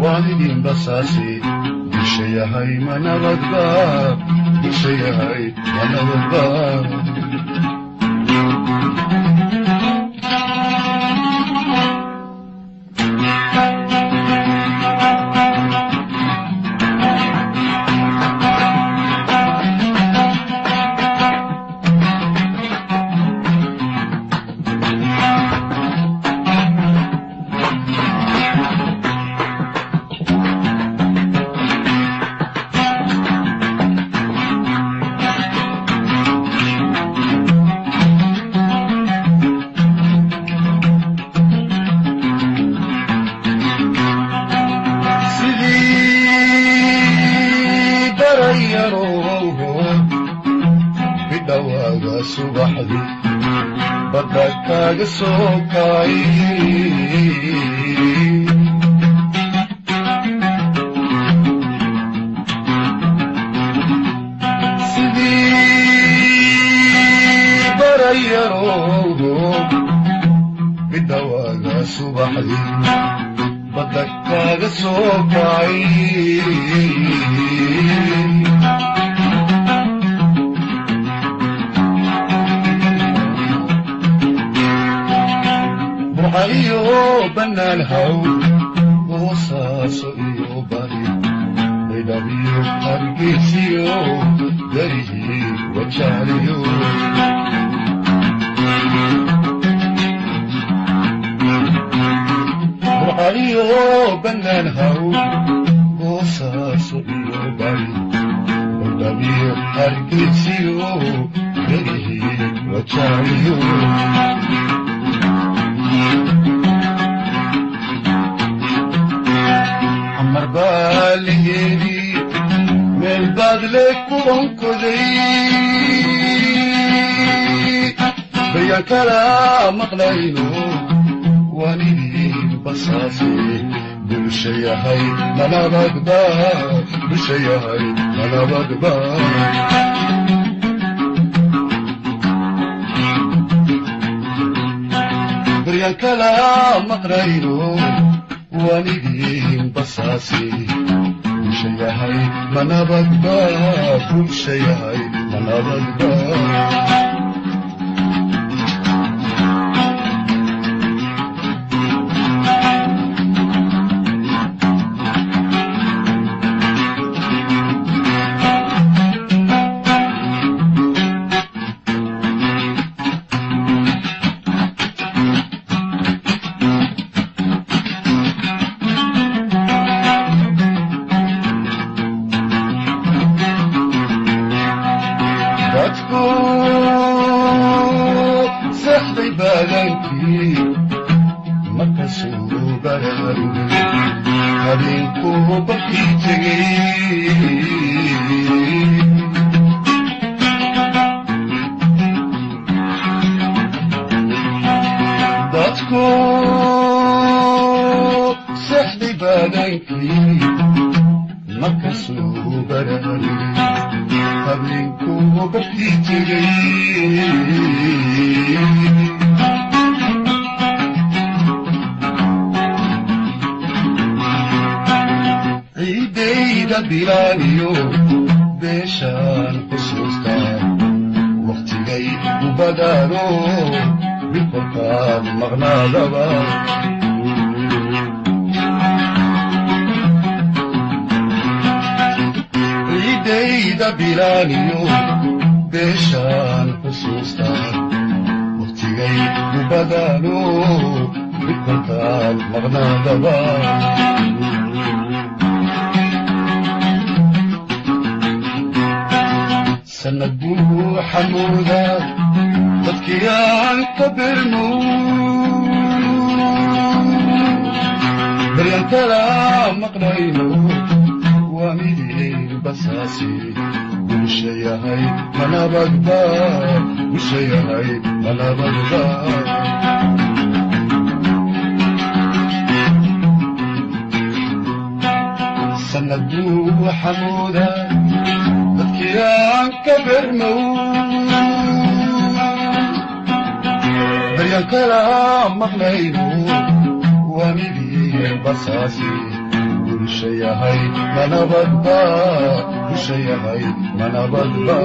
والدين بصاصي بشي هاي ما نبغى بشي هاي ما نبغى subaxdi badda kaaga soo kacay sidii barayaroodo bidawaaga subaxdi badda kaaga soo kacay ayo banaan haw boosaaso iyo bari baydhabiyo hargeysiyo garihii wajaaliyo ayo banaan haw boosaaso iyo bari baydhabiyo hargeysiyo garihii wajaaliyo marbaliyedi meel baadle kuwan koday bayan kala maqlayno wanidii basaase bulshayahay manabadba bulshayahay manabadba bayan kala maqlayno wanidii basaasi bulshayahay manabadba bulshayahay manabadba سحبي بالانكي مكسو برارو هبينكو بكيتي داتكو سحبي بالانكي مكسو برارو هبينكو بكيتي عيديدا بلانيو بيشان حسوستا وقتي جاي وبدارو بالفرقان مغناضبا عيديدا بلانيو بيشان حسوستا وقتي جاي وبدارو بالفرقان مغناضبا سندو حمودا تذكيان كبرنو بريان كلام مقنعينو واميدي بساسي وشيهاي منا بغدا وشيهاي منا بغدا سندو حمودا تذكيان كبرنو بريان كلام مقنعينو واميدي بساسي Ushayahay manabadba, ushayahay manabadba.